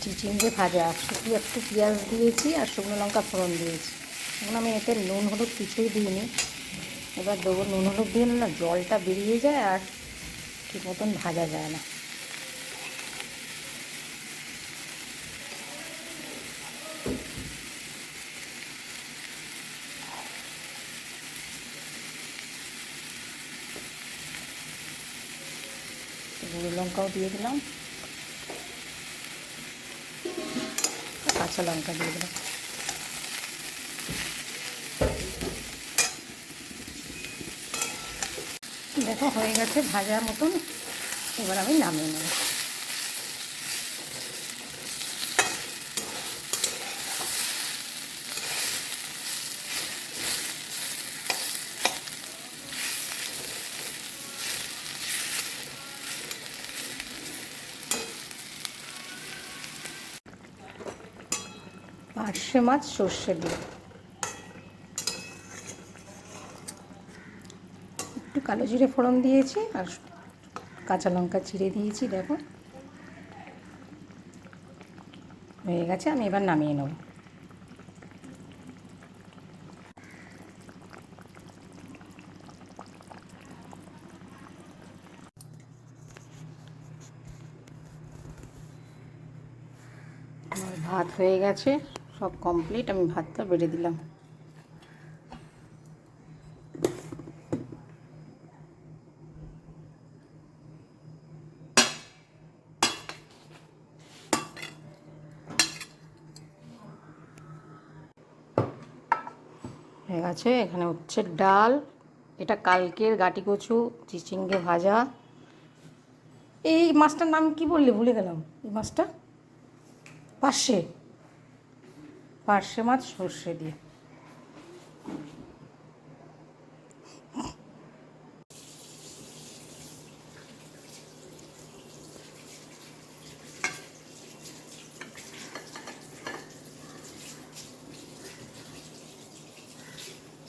চিচিঙ্গে ভাজা, শুধু একটু পেঁয়াজ দিয়েছি আর শুকনো লঙ্কা ফোড়ন দিয়েছি। এখন আমি এতে নুন হলুদ কিছুই দিইনি। এবার দেবো, নুন হলুদ দিয়ে না জলটা বেরিয়ে যায় আর ঠিক মতন ভাজা যায় না। গুঁড়ো লঙ্কাও দিয়ে দিলাম, কাঁচা লঙ্কা দিয়ে দিলাম। দেখো হয়ে গেছে ভাজা মতন, এবার আমি নামিয়ে নেব। পার্শে মাছ সর্ষে দিয়ে একটু কালো জিরে ফোড়ন দিয়েছি আর কাঁচা লঙ্কা চিড়ে দিয়েছি। দেখো হয়ে গেছে, আমি এবার নামিয়ে নেব। আমার ভাত হয়ে গেছে, সব কমপ্লিট। আমি ভাতটা বেড়ে দিলাম। হয়ে গেছে। এখানে হচ্ছে ডাল, এটা কালকের গাটি কচু চিচিঙ্গে ভাজা। এই মাছটার নাম কি বললে, ভুলে গেলাম এই মাছটা। পার্শে, পার্শে মাছ সর্ষে দিয়ে।